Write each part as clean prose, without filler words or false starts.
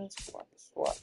Swat, swat.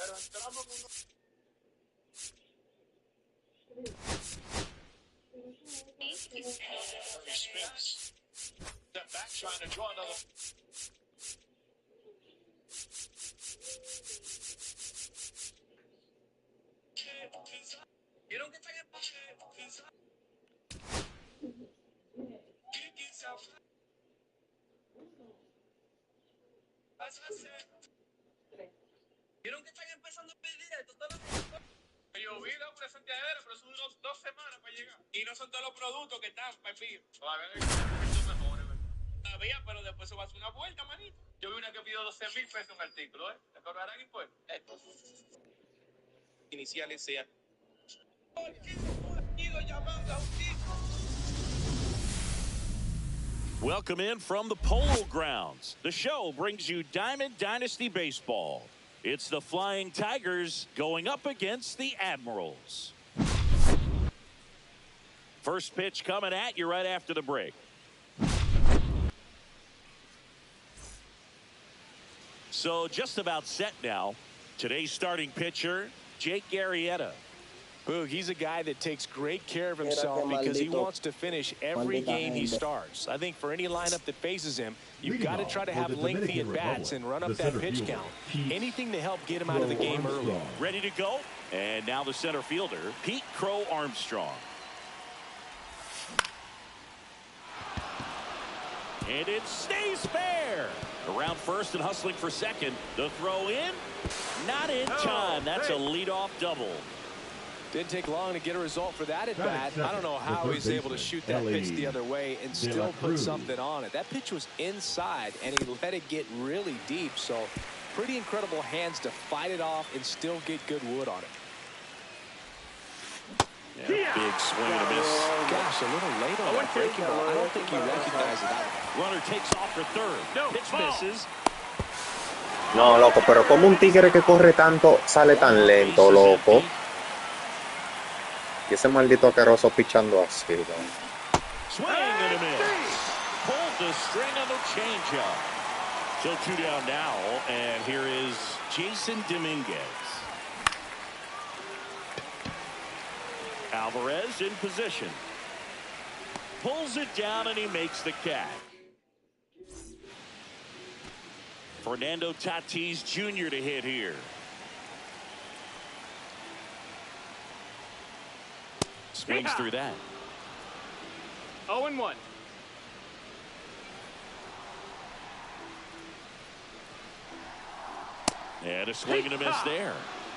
Pero entramos con Spins. Step back, trying to draw another. ¿Vieron que está en el ¿Vieron que están empezando a pedir esto? Yo vi la presenteadera, pero son 2 semanas para llegar. Y no son todos los productos que están, Pepillo. Todavía hay mejores, ¿verdad? Todavía, pero después se va a hacer una vuelta, manito. Yo vi una que pidió 12,000 pesos un artículo, ¿eh? ¿Te cobrarán impuestos? Iniciales sean. Welcome in from the Polo Grounds. The show brings you Diamond Dynasty Baseball. It's the Flying Tigers going up against the Admirals. First pitch coming at you right after the break. So just about set now. Today's starting pitcher, Jake Arrieta. Boog, he's a guy that takes great care of himself because he wants to finish every game he starts. I think for any lineup that faces him, you've got to try to have lengthy at-bats and run up that pitch count. Anything to help get him out of the game early. Ready to go? And now the center fielder, Pete Crow Armstrong. And it stays fair. Around first and hustling for second. The throw in. Not in time. That's a leadoff double. Didn't take long to get a result for that at bat. I don't know how he was able to shoot that pitch the other way and still put something on it. That pitch was inside, and he let it get really deep. So pretty incredible hands to fight it off and still get good wood on it. Yeah, big swing and a miss. Gosh, a little late on that breaking ball. I don't think he recognized that one. Runner takes off for third. Pitch misses. No, loco, pero como un tigre que corre tanto sale tan lento, loco. Y ese maldito asqueroso pichando así, ¿no? Swing and a miss. Pulled the string on the changeup. So 2 down now, and here is Jason Dominguez. Alvarez in position. Pulls it down and he makes the catch. Fernando Tatis Jr. to hit here. Swings Deja. through that. 0-1. And a swing and a miss there.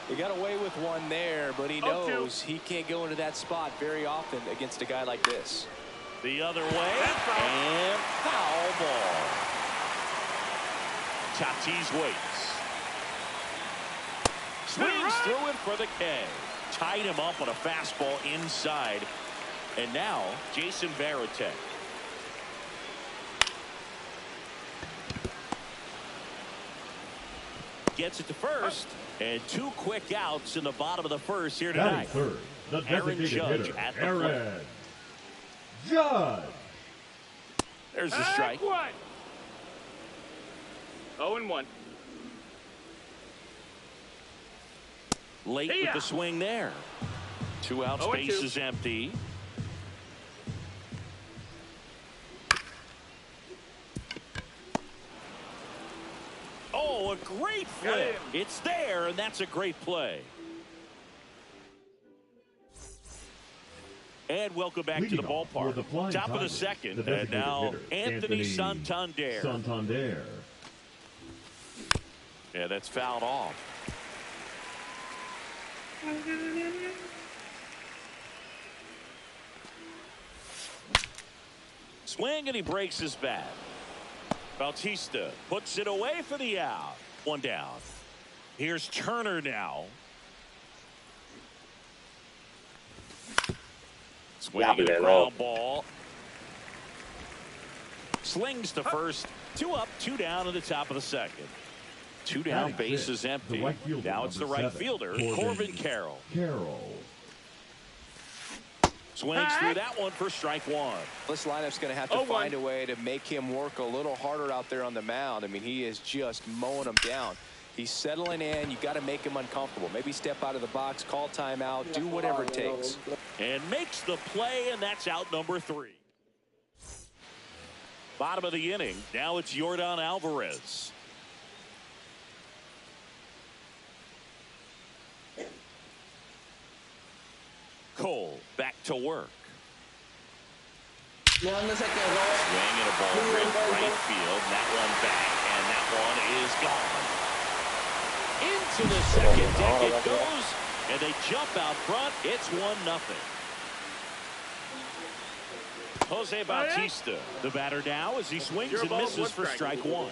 He got away with one there, but he knows he can't go into that spot very often against a guy like this. The other way, and foul ball. Tatis waits. Swings through it for the K. Tied him up on a fastball inside. And now, Jason Varitek. Gets it to first. And 2 quick outs in the bottom of the first here tonight. Third, the Aaron Judge hitter, at the Aaron plate. Judge. There's the strike. 0-1. Late with the swing there. 2 outs, 0-2. bases empty. Oh, a great flip. It's there, and that's a great play. And welcome back to the Leading off for the ballpark. Flying Top of the Tigers, second, the and designated now hitter, Anthony Santander. Santander. Yeah, that's fouled off. Swing, and he breaks his bat. Bautista puts it away for the out. 1 down. Here's Turner now. Swing and a ground ball. Slings to first. 2 up, 2 down in the top of the second. 2 down, bases empty. Now it's the right fielder, Corbin Carroll. Swings through that one for strike 1. This lineup's going to have to find a way to make him work a little harder out there on the mound. I mean, he is just mowing them down. He's settling in. You got to make him uncomfortable. Maybe step out of the box, call timeout, do whatever it takes. And makes the play, and that's out number 3. Bottom of the inning. Now it's Yordan Alvarez. Cole back to work. Swing and a ball ripped right field. That one back, and that one is gone. Into the second deck it goes, and they jump out front. It's 1-0. Jose Bautista, the batter now, as he swings and misses for strike 1.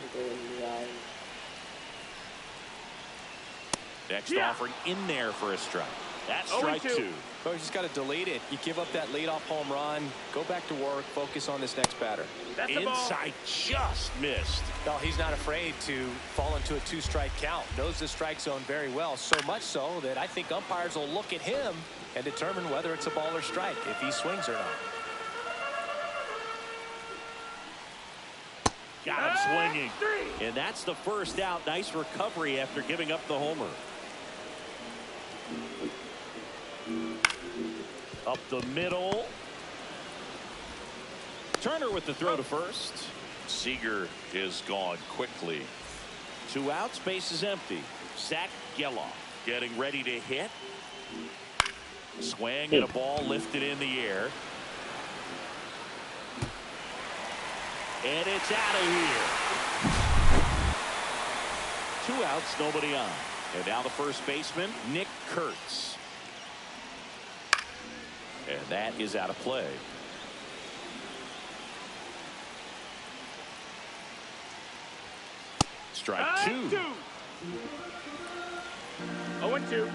Next offering in there for a strike. That's strike 2. Well, you just got to delete it. You give up that leadoff home run. Go back to work. Focus on this next batter. Inside just missed. No, he's not afraid to fall into a 2-strike count. Knows the strike zone very well. So much so that I think umpires will look at him and determine whether it's a ball or strike, if he swings or not. Got him swinging. And that's the first out. Nice recovery after giving up the homer. Up the middle. Turner with the throw to first. Seager is gone quickly. 2 outs, bases empty. Zach Geloff getting ready to hit. Swing and a ball lifted in the air. And it's out of here. 2 outs, nobody on. And now the first baseman, Nick Kurtz. And that is out of play. Strike 2. 0-2.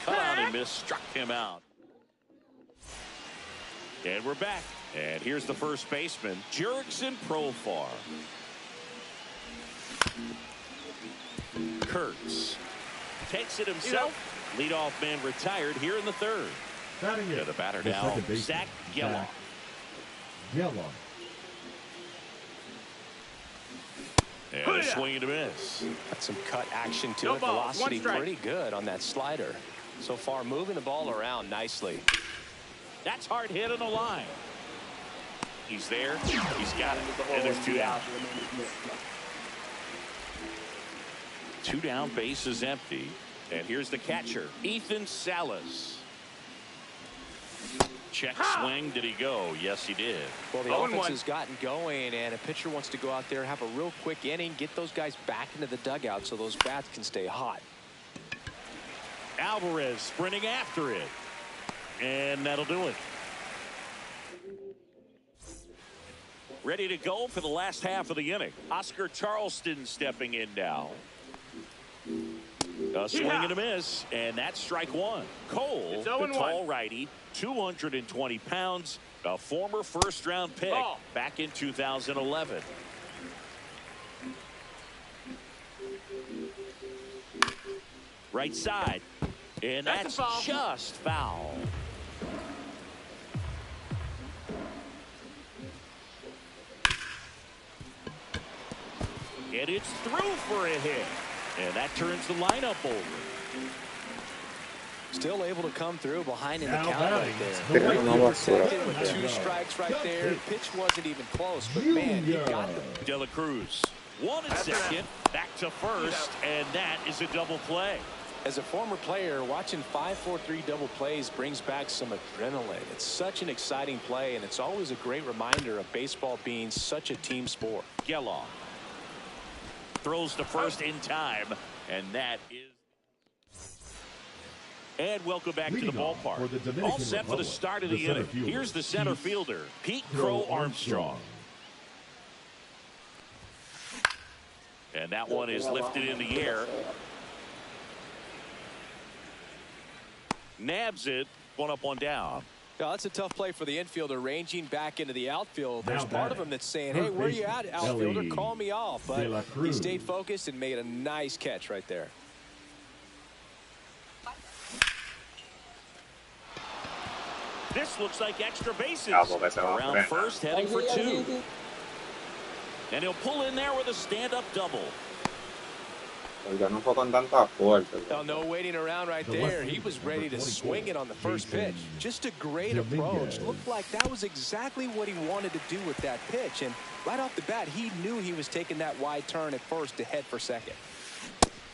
Cut out and miss, struck him out. And we're back. And here's the first baseman, Jurickson Profar. Kurtz takes it himself. Leadoff man retired here in the 3rd. Yeah, the batter now, Zach Geloff. And a swing and a miss. Got some cut action to it. Velocity pretty good on that slider. So far, moving the ball around nicely. That's hard hit on the line. He's there. He's got it. And there's 2 down. 2 down, base is empty. And here's the catcher, Ethan Salas. Check swing. Did he go? Yes, he did. Well, the offense has gotten going, and a pitcher wants to go out there, have a real quick inning, get those guys back into the dugout so those bats can stay hot. Alvarez sprinting after it. And that'll do it. Ready to go for the last half of the inning. Oscar Charleston stepping in now. A swing and a miss, and that's strike 1. Cole, the tall righty, 220 pounds, a former first-round pick back in 2011. Right side, and that's just foul. And it's through for a hit. And that turns the lineup over. Still able to come through behind in the count right The there. Protected With 2 strikes right there. Pitch wasn't even close, but man, he got them. De La Cruz, 1 and second, back to first, and that is a double play. As a former player, watching 5-4-3 double plays brings back some adrenaline. It's such an exciting play, and it's always a great reminder of baseball being such a team sport. Geloff throws to first in time, and that is. And welcome back to the ballpark. All set for the start of the inning. Here's the center fielder, Pete Crow Armstrong. And that one is lifted in the air. Nabs it, 1 up, 1 down. Now, that's a tough play for the infielder, ranging back into the outfield. There's part of him that's saying, hey, where are you at, outfielder? Call me off. But he stayed focused and made a nice catch right there. This looks like extra bases. Around first, heading for 2. And he'll pull in there with a stand-up double. Now, no waiting around right there. He was ready to swing it on the first pitch. Just a great approach. Looked like that was exactly what he wanted to do with that pitch. And right off the bat, he knew he was taking that wide turn at first to head for second.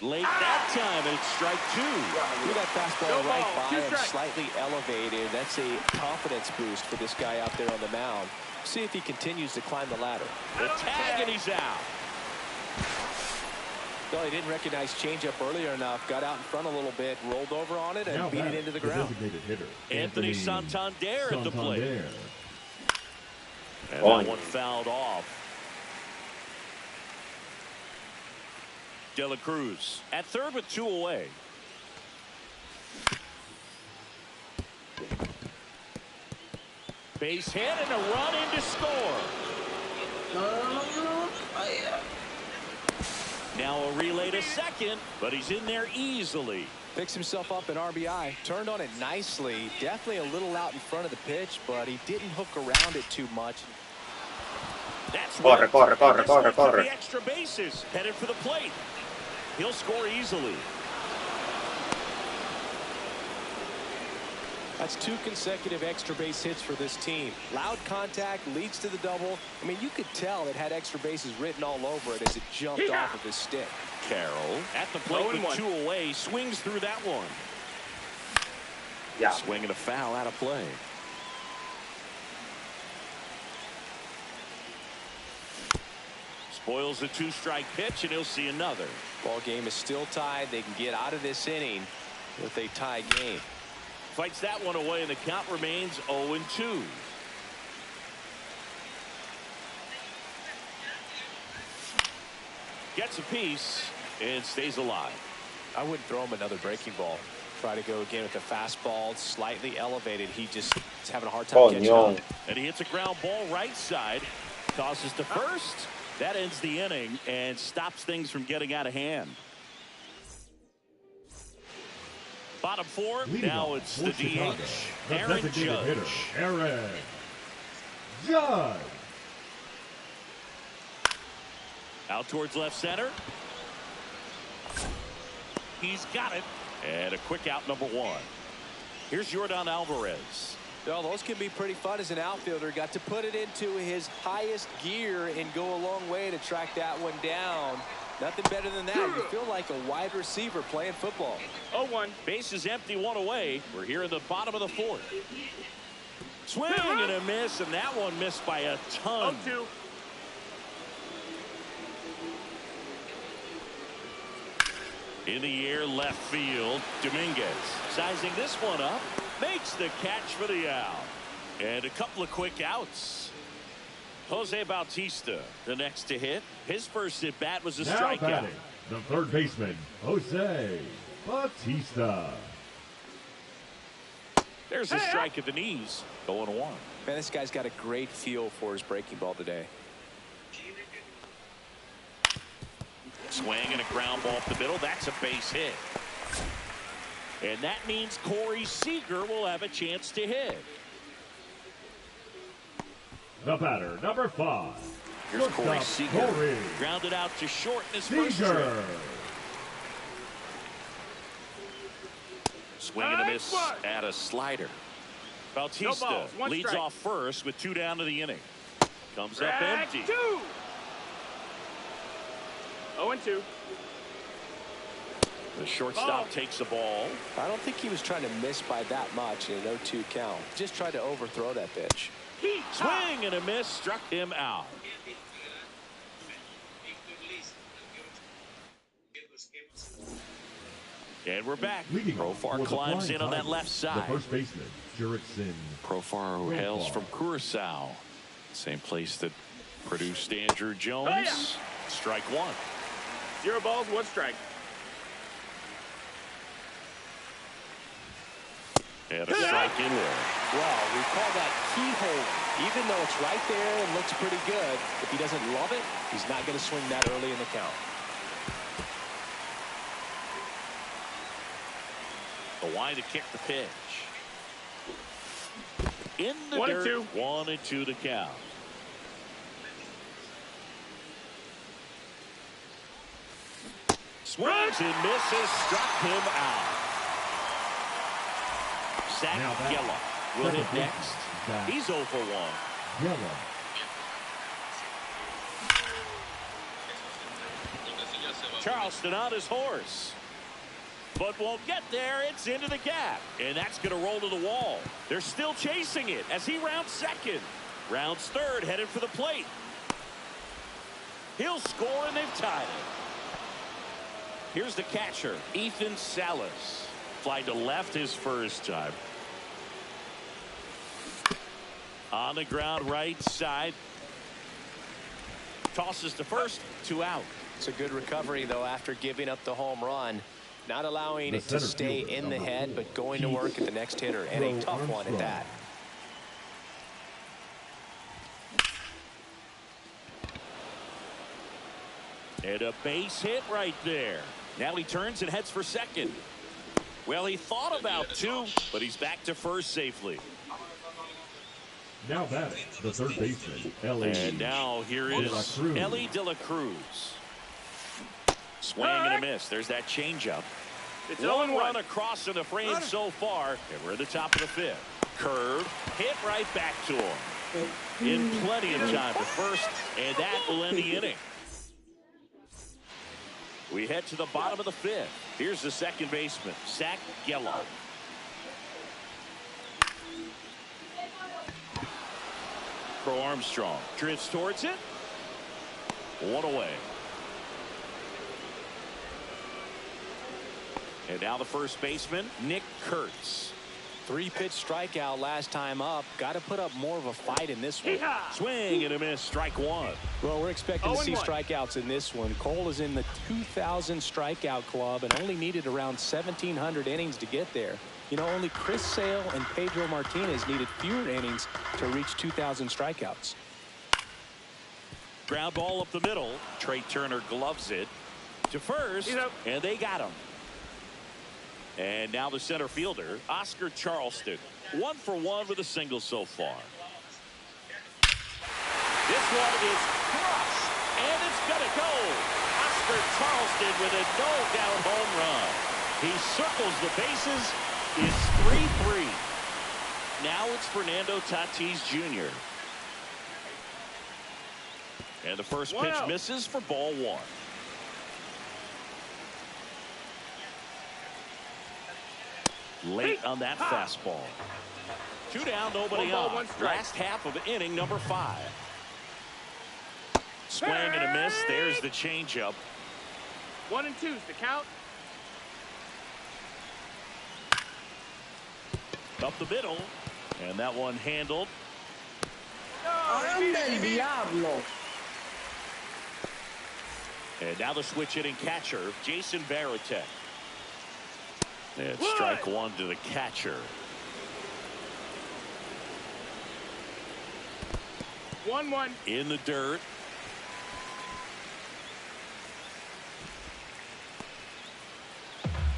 Late that time, and it's strike 2. Threw that fastball right by him, slightly elevated. That's a confidence boost for this guy out there on the mound. See if he continues to climb the ladder. The tag, and he's out. Well, he didn't recognize changeup earlier enough. Got out in front a little bit, rolled over on it, and beat it into the ground. Anthony Santander at the plate. And that one fouled off. De La Cruz at third with 2 away. Base hit and a run in to score. Now a relay to second, but he's in there easily. Picks himself up an RBI. Turned on it nicely. Definitely a little out in front of the pitch, but he didn't hook around it too much. That's corre. the extra bases, headed for the plate. He'll score easily. That's 2 consecutive extra base hits for this team. Loud contact leads to the double. I mean, you could tell it had extra bases written all over it as it jumped off of his stick. Carroll at the plate with 2 away, swings through that one. Swinging a foul out of play. Spoils a 2-strike pitch, and he'll see another. Ball game is still tied. They can get out of this inning with a tie game. Fights that one away, and the count remains 0-2. Gets a piece and stays alive. I wouldn't throw him another breaking ball. Try to go again with the fastball, slightly elevated. He just is having a hard time catching up. And he hits a ground ball right side. Tosses to first. That ends the inning and stops things from getting out of hand. Bottom 4. Now it's the DH, Aaron Judge. Aaron Judge. Out towards left center. He's got it. And a quick out, number 1. Here's Yordan Alvarez. Well, those can be pretty fun as an outfielder. Got to put it into his highest gear and go a long way to track that one down. Nothing better than that. You feel like a wide receiver playing football. 0-1. Base is empty, 1 away. We're here in the bottom of the 4th. Swing and a miss, and that one missed by a ton. 0-2. In the air, left field. Dominguez sizing this one up. Makes the catch for the out. And a couple of quick outs. Jose Bautista, the next to hit. His first at bat was a Now strikeout. batting, the third baseman, Jose Bautista. There's a strike at the knees. 0-1. Man, this guy's got a great feel for his breaking ball today. Swing and a ground ball up the middle. That's a base hit. And that means Corey Seager will have a chance to hit. The batter, number 5. Here's Corey Shortstop, Seager. Corey Grounded out to short in his first trip. Seager. Swing and a miss at a slider. Bautista No balls, 1 leads strike. off first with 2 down to the inning. Comes up empty. 2. 0-2. The shortstop takes the ball. I don't think he was trying to miss by that much in an 0-2 count. Just tried to overthrow that pitch. Swing and a miss, struck him out. And we're back. Leading off Profar for the climbs Flying in on that Tigers, left side. The first baseman, Jurickson. Profar, who hails from Curacao. Same place that produced Andrew Jones. Strike 1. 0 balls, 1 strike. And a strike in there. Well, we call that keyhole. Even though it's right there and looks pretty good, if he doesn't love it, he's not going to swing that early in the count. The line to kick the pitch. In the 1-2. dirt. 1-2 to count. Swings and misses, struck him out. Zach Now back. Geller will Second hit next. Zach He's 0 for 1. Yellow. Charleston on his horse. But won't get there. It's into the gap. And that's going to roll to the wall. They're still chasing it as he rounds second. Rounds third, headed for the plate. He'll score, and they've tied it. Here's the catcher, Ethan Salas. Fly to left his first time. On the ground, right side. Tosses to first, 2 out. It's a good recovery, though, after giving up the home run. Not allowing The it to center stay fielder, in the number head, 4, but going to work at the next hitter. And a tough one at that. And a base hit right there. Now he turns and heads for second. Well, he thought about 2, but he's back to first safely. Now batting, the third baseman, Ellie. And now here De La is Cruz. Ellie De La Cruz. Swing and a miss. There's that changeup. It's 1 0-1. run across in the frame so far, and we're at the top of the 5th. Curve, hit right back to him. In plenty of time to first, and that will end the inning. We head to the bottom of the 5th. Here's the second baseman, Zach Geller. Pro Armstrong drifts towards it. 1 away. And now the first baseman, Nick Kurtz. 3-pitch strikeout last time up. Got to put up more of a fight in this one. Swing and a miss, strike 1. Well, we're expecting to see 0-1. strikeouts in this one. Cole is in the 2,000 strikeout club and only needed around 1,700 innings to get there. You know, only Chris Sale and Pedro Martinez needed fewer innings to reach 2,000 strikeouts. Ground ball up the middle. Trey Turner gloves it to first, and they got him. And now the center fielder, Oscar Charleston. 1 for 1 with a single so far. This one is crushed, and it's going to go. Oscar Charleston with a no-down home run. He circles the bases. It's 3-3. Now it's Fernando Tatis Jr. And the first pitch misses for ball one. Late on that fastball. 2 down, nobody on. Last half of inning number 5. Swing and a miss. There's the changeup. 1 and 2's the count. Up the middle. And that one handled. And now the switch hitting catcher, Jason Varitek. And strike one to the catcher. 1-1. In the dirt.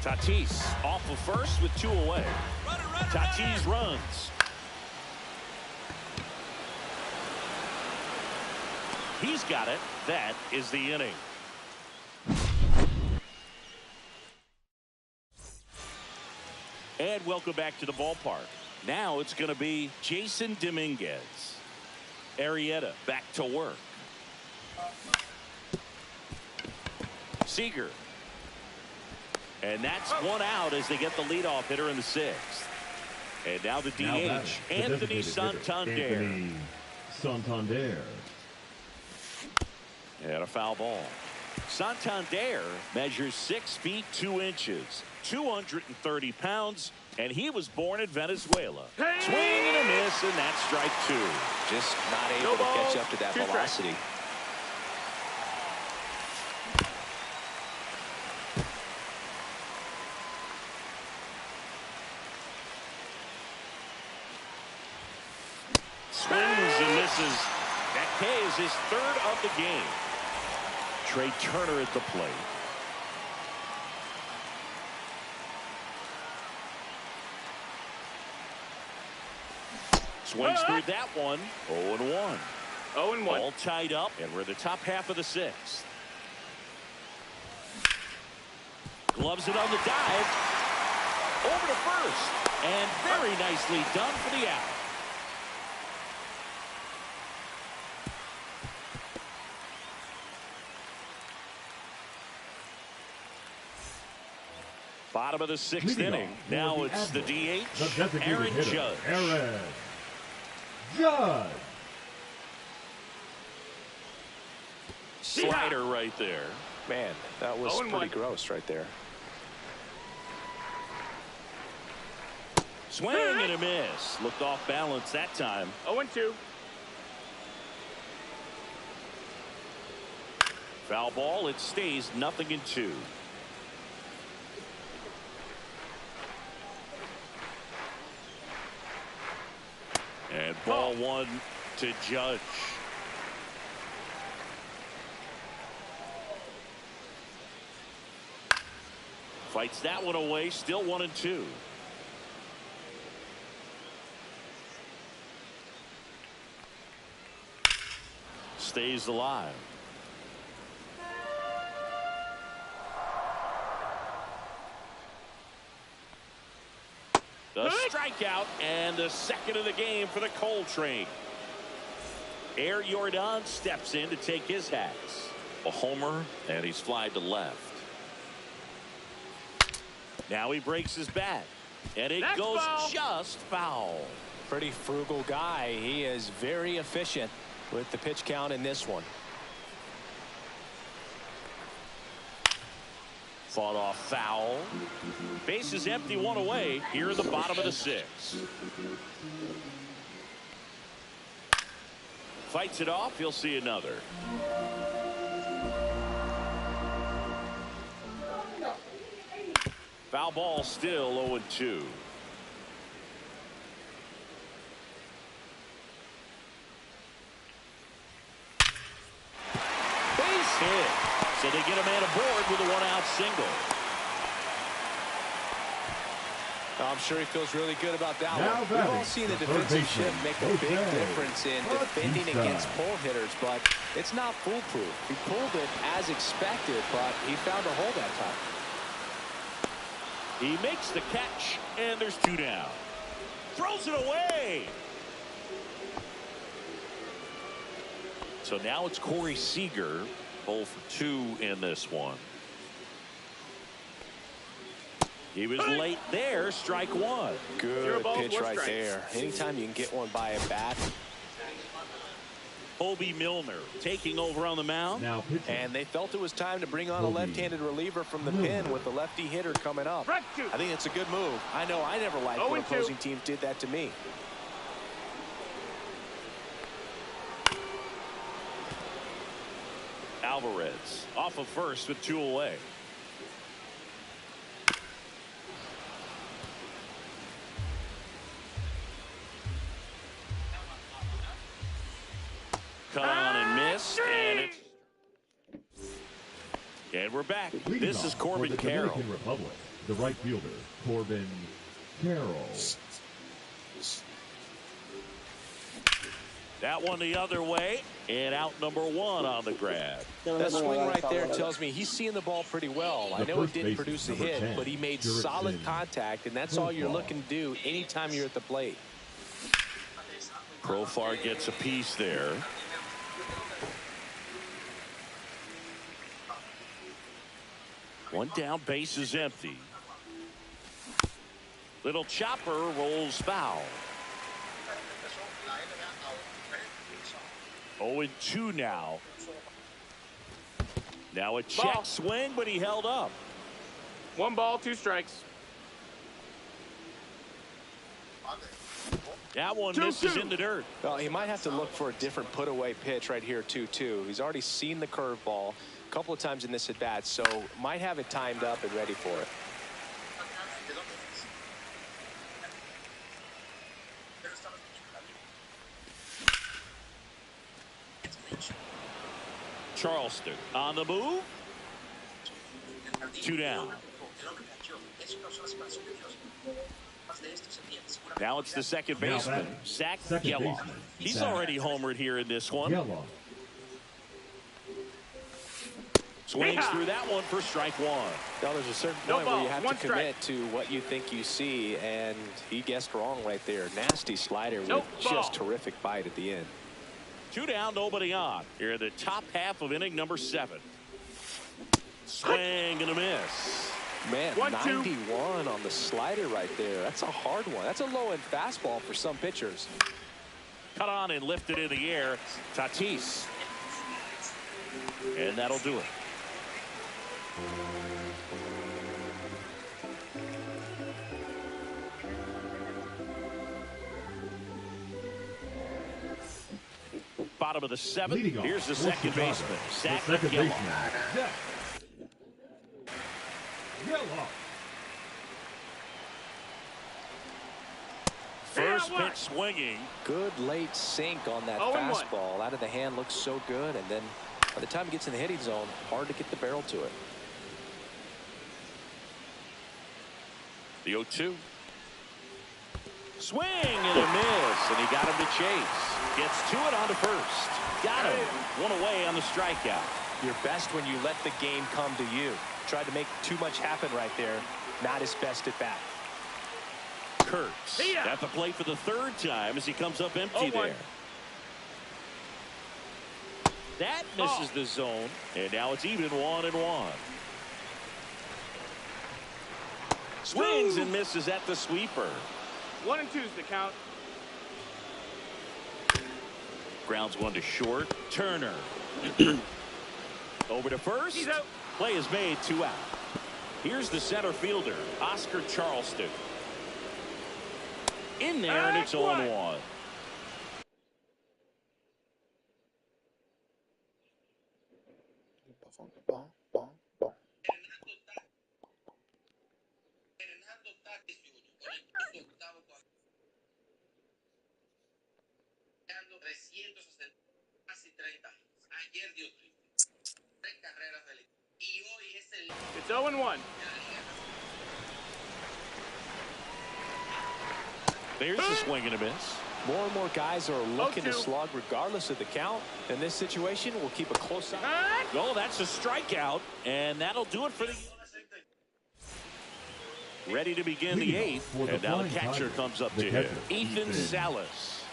Tatis off of first with 2 away. Tatis runs. He's got it. That is the inning. And welcome back to the ballpark. Now it's going to be Jason Dominguez. Arrieta back to work. Seager. And that's 1 out as they get the leadoff hitter in the 6th. And now the DH, Anthony Santander. Anthony Santander. And a foul ball. Santander measures 6 feet 2 inches, 230 pounds, and he was born in Venezuela. Swing and a miss, and that's strike 2. Just not able to catch up to that velocity. Swings and misses. That K is his 3rd of the game. Trey Turner at the plate. Swings through that one. 0-1. 0-1. All tied up, and we're in the top half of the 6th. Gloves it on the dive. Over to first. And very nicely done for the out. Bottom of the 6th inning. Now it's the DH, Aaron Judge. Aaron Judge. Slider right there. Man, that was pretty gross right there. Swing and a miss. Looked off balance that time. 0-2. Foul ball. It stays 0-2. And ball 1 to Judge. Fights that one away. Still 1-2. Stays alive. The strikeout and the 2nd of the game for the Coltrane. Air Jordan steps in to take his hats. A homer, and he's flied to left. Now he breaks his bat, and it goes foul. Just foul. Pretty frugal guy. He is very efficient with the pitch count in this one. Fought off foul. Base is empty, 1 away here in the bottom of the 6th. Fights it off. He'll see another. Foul ball, still 0-2. Base hit. So they get a man aboard with a 1-out single. I'm sure he feels really good about that Now one. We've all seen the defensive baseman, shift make a big difference in defending against pull hitters, but it's not foolproof. He pulled it as expected, but he found a hole that time. He makes the catch, and there's 2 down. Throws it away. So now it's Corey Seager, 0 for 2 in this one. He was late there, strike 1. Good pitch right there. Anytime you can get one by a bat. Colby Milner taking over on the mound. And they felt it was time to bring on a left-handed reliever from the pen with the lefty hitter coming up. I think it's a good move. I know I never liked when opposing teams did that to me. Alvarez off of first with 2 away. Cut on and missed, and we're back. This is Corbin Carroll. Dominican Republic, the right fielder, Corbin Carroll. That one the other way, and out number 1 on the grab. That swing right there tells me he's seeing the ball pretty well. I know it didn't produce a hit, but he made solid contact, and that's all you're looking to do anytime you're at the plate. Profar gets a piece there. One down, base is empty. Little chopper rolls foul. 0-2 now. Now a check swing, but he held up. 1 ball, 2 strikes. That one misses in the dirt. Well, he might have to look for a different put-away pitch right here, 2-2. He's already seen the curveball a couple of times in this at-bat, so might have it timed up and ready for it. Charleston on the move. 2 down. Now it's the second baseman, Zach Geloff. He's already homered here in this one. Swings through that one for strike 1. Now there's a certain point where you have to commit to what you think you see, and he guessed wrong right there. Nasty slider with just terrific bite at the end. 2 down, nobody on. Here in the top half of inning number 7. Swing and a miss. Man, 91 on the slider right there. That's a hard one. That's a low-end fastball for some pitchers. Cut on and lifted in the air. Tatis. And that'll do it. Bottom of the 7th. Here's the second baseman, Zach Geloff. First pitch swinging. Good late sink on that fastball. Out of the hand, looks so good, and then by the time it gets in the hitting zone, hard to get the barrel to it. The 0-2. Swing and a miss, and he got him to chase. Gets to it on to first. Got him. 1 away on the strikeout. You're best when you let the game come to you. Tried to make too much happen right there. Not his best at bat. Kurtz at the plate for the 3rd time as he comes up empty there. That misses the zone, and now it's even 1-1. Swings and misses at the sweeper. 1 and 2's the count. Grounds 1 to short. Turner. Over to first. He's out. Play is made, 2 out. Here's the center fielder, Oscar Charleston. In there, and it's 0-1. It's 0-1. There's the swing and a miss. More and more guys are looking to slug regardless of the count. In this situation, we'll keep a close eye. Oh, that's a strikeout, and that'll do it for the... Ready to begin the eighth, and now the catcher comes up to him. Ethan Salas.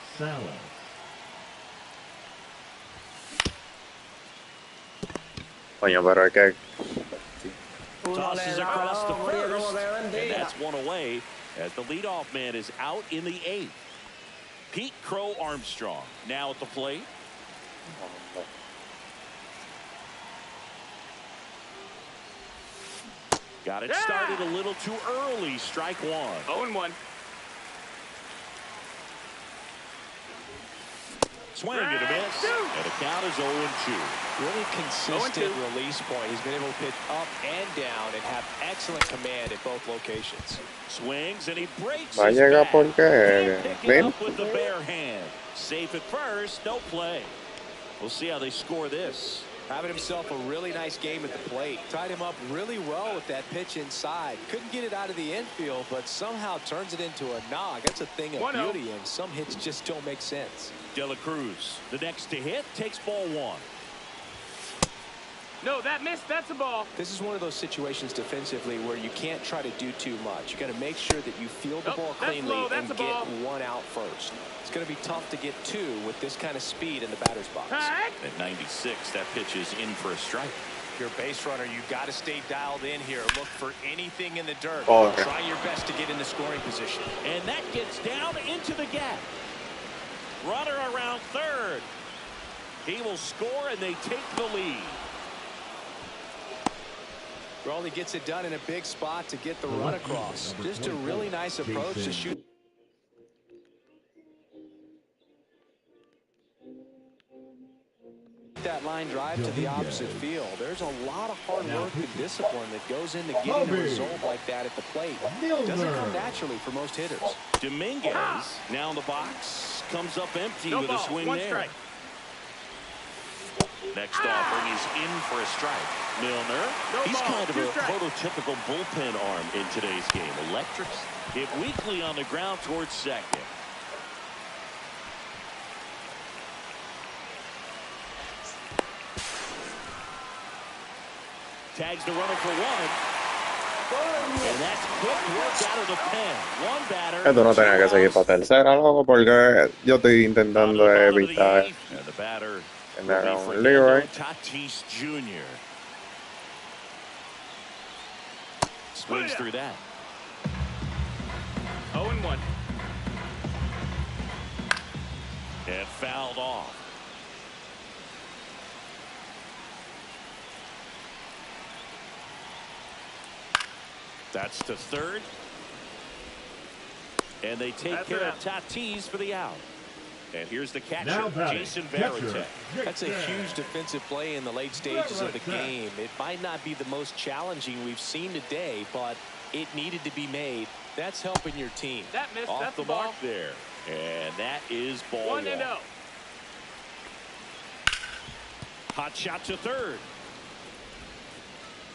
Coño, pero es que Tosses across the first, and that's one away as the leadoff man is out in the eighth. Pete Crow Armstrong now at the plate. Got it started a little too early. Strike one. 0-1. Swing and a miss. And the count is 0-2. Really consistent release point. He's been able to pitch up and down and have excellent command at both locations. Swings and he breaks va a his llegar bat. porque Can't pick it ven. up with the bare hand. Safe at first, no play. We'll see how they score this. Having himself a really nice game at the plate. Tied him up really well with that pitch inside. Couldn't get it out of the infield, but somehow turns it into a nog. That's a thing of beauty, and some hits just don't make sense. De La Cruz, the next to hit, takes ball one. No, that missed. That's a ball. This is one of those situations defensively where you can't try to do too much. You got to make sure that you field the ball cleanly and get one out first. It's going to be tough to get two with this kind of speed in the batter's box. At 96, that pitch is in for a strike. If you're a base runner, you got to stay dialed in here. Look for anything in the dirt. Okay. Try your best to get in the scoring position. And that gets down into the gap. Runner around third. He will score, and they take the lead. Raleigh gets it done in a big spot to get the run across. Just a really nice approach to shoot. That line drive to the opposite field. There's a lot of hard work and discipline that goes into getting a result like that at the plate. It doesn't come naturally for most hitters. Dominguez now in the box, comes up empty with a swing there. Strike. Next offering is in for a strike. Milner, he's kind of a prototypical bullpen arm in today's game. Electrics hit weakly on the ground towards second. Tags the runner for one. And that's quick work out of the pen. One batter. Esto no tenía que seguir para tercera, loco, porque yo estoy intentando evitar And the batter que me haga un lío, Tatis Jr. Swings through that. 0-1. And fouled off. That's to third. And they take care of Tatis for the out. And here's the catcher, Jason Varitek. That's a huge defensive play in the late stages of the game. It might not be the most challenging we've seen today, but it needed to be made. That's helping your team. That missed. Off That's the ball. mark there. And that is ball 1-0. Hot shot to third.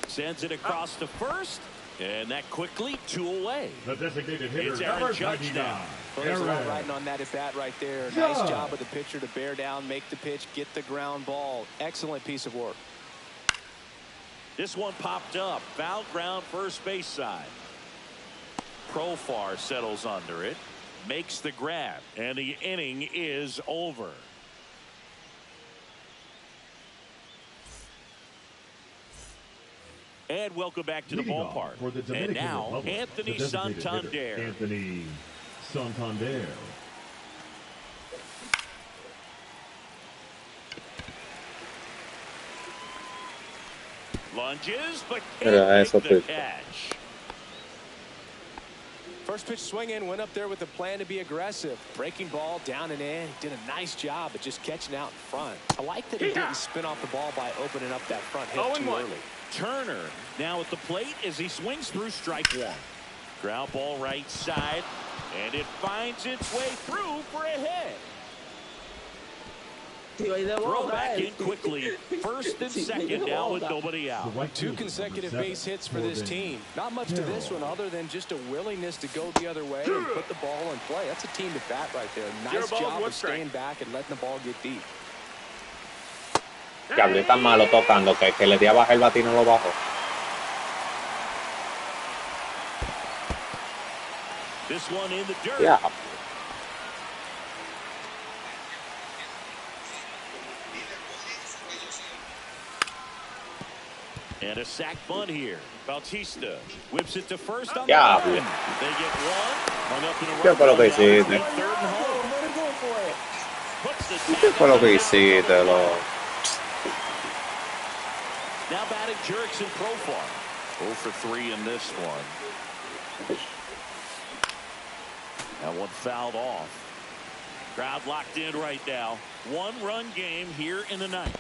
Sends it across to first. And that quickly, two away. The designated hitter, It's Aaron Judge now. Well, there's a lot riding on that at bat right there. Nice job of the pitcher to bear down, make the pitch, get the ground ball. Excellent piece of work. This one popped up. Foul ground first base side. Profar settles under it. Makes the grab. And the inning is over. And welcome back to the ballpark. For the and Dominican now, Republic, Anthony the designated Santander. hitter, Anthony Santander. Lunges, but Mira, can't eso make the te- catch. First pitch swinging, went up there with the plan to be aggressive. Breaking ball down and in. Did a nice job of just catching out in front. I like that he didn't spin off the ball by opening up that front hip too early. Turner now at the plate as he swings through strike one. Ground ball right side, and it finds its way through for a hit. Throw back in quickly. First and second now with nobody out. Two consecutive base hits for this team. Not much to this one other than just a willingness to go the other way and put the ball in play. That's a team to bat right there. Nice job of staying back and letting the ball get deep. Que hablé tan malo tocando que le di a bajar el bate y no lo bajo. This one in the dirt. Yeah. And a sack bunt here. Bautista whips it to first on Yeah. the line. They get one. Hung up in a ¿Qué fue lo que run. hiciste? Third and home. Puts the ¿Qué fue lo que hiciste, lo? Now batting Jurickson Profar. 0 for 3 in this one. That one fouled off. Crowd locked in right now. 1-run game here in the ninth.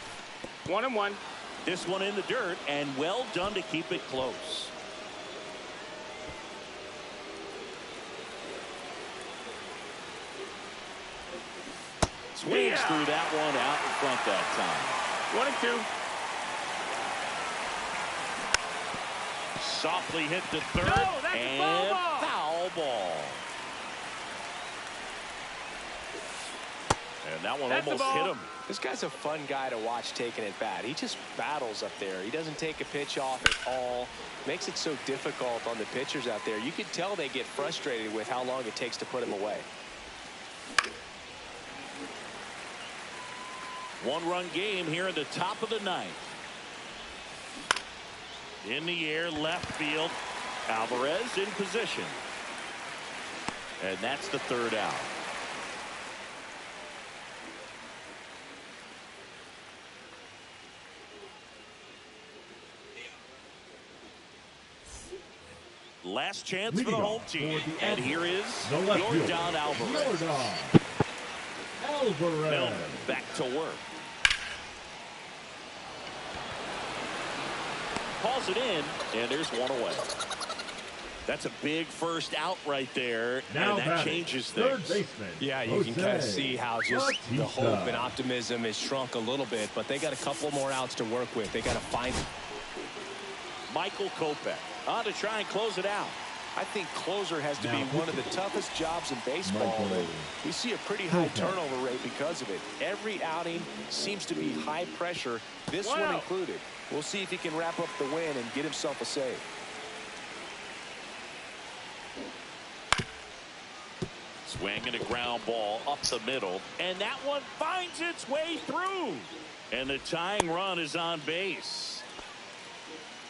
1-1. This one in the dirt, and well done to keep it close. Swings through that one out in front that time. 1-2. Softly hit the third, No, that's a and foul ball. foul ball. And that one That's almost the ball. hit him. This guy's a fun guy to watch taking it bat. He just battles up there. He doesn't take a pitch off at all. Makes it so difficult on the pitchers out there. You could tell they get frustrated with how long it takes to put him away. 1-run game here in the top of the ninth. In the air, left field. Alvarez in position. And that's the third out. Last chance for the home team. And here is Yordan Alvarez. Millman back to work. Calls it in, and there's one away. That's a big first out right there, and that changes things. Yeah, you can kind of see how just the hope and optimism is shrunk a little bit, but they got a couple more outs to work with. They got to find Michael Kopech on to try and close it out. I think closer has to be one of the toughest jobs in baseball. We see a pretty high turnover rate because of it. Every outing seems to be high pressure, this one included. We'll see if he can wrap up the win and get himself a save. Swinging a ground ball up the middle, and that one finds its way through. And the tying run is on base.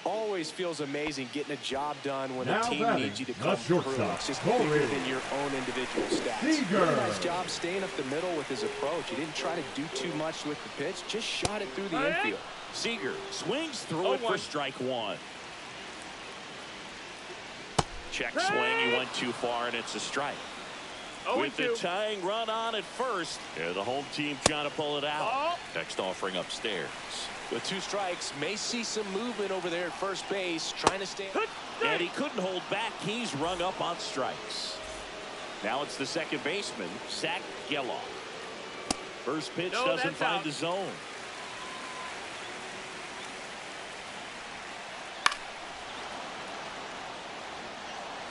Always feels amazing getting a job done when the team needs you to come through. It's just bigger than your own individual stats. He did a nice job staying up the middle with his approach. He didn't try to do too much with the pitch, just shot it through the infield. Seager swings through it for strike one. Check swing, he went too far, and it's a strike. With the tying run on at first, the home team trying to pull it out. Next offering upstairs. With 2 strikes, may see some movement over there at first base, trying to stay. And he couldn't hold back. He's rung up on strikes. Now it's the second baseman, Zach Geloff. First pitch doesn't find the zone.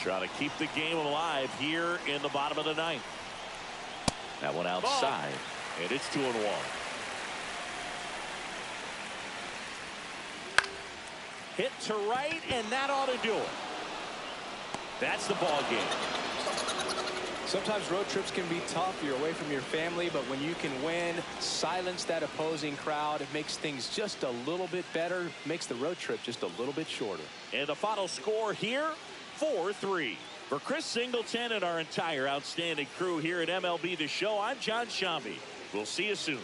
Trying to keep the game alive here in the bottom of the ninth. That one outside, and it's 2-1. Hit to right, and that ought to do it. That's the ball game. Sometimes road trips can be tough. You're away from your family, but when you can win, silence that opposing crowd, it makes things just a little bit better, makes the road trip just a little bit shorter. And the final score here, 4-3. For Chris Singleton and our entire outstanding crew here at MLB The Show, I'm John Shambi. We'll see you soon.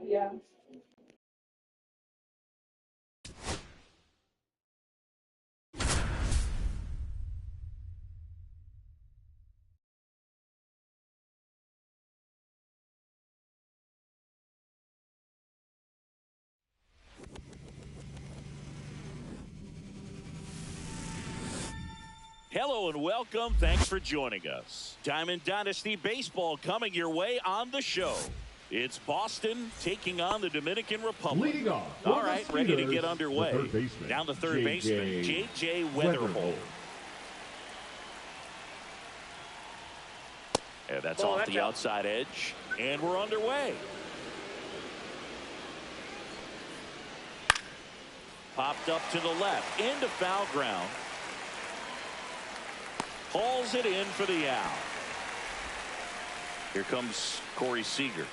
Yeah. Hello and welcome. Thanks for joining us. Diamond Dynasty Baseball coming your way on the show. It's Boston taking on the Dominican Republic. Leading off, all right, ready to get underway. Down the third baseman, J.J. Weatherholt. And that's off the outside edge. And we're underway. Popped up to the left. Into foul ground. Hauls it in for the out. Here comes Corey Seager.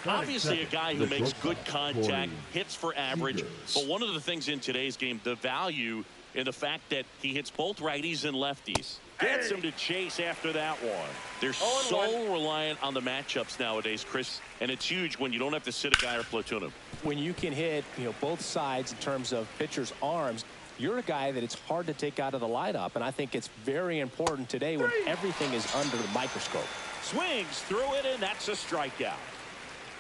Obviously a guy who makes good contact, hits for average. But one of the things in today's game, the value in the fact that he hits both righties and lefties. Gets him to chase after that one. They're so reliant on the matchups nowadays, Chris. And it's huge when you don't have to sit a guy or platoon him. When you can hit, both sides in terms of pitchers' arms, you're a guy that it's hard to take out of the lineup, and I think it's very important today when everything is under the microscope. Swings through it, and that's a strikeout.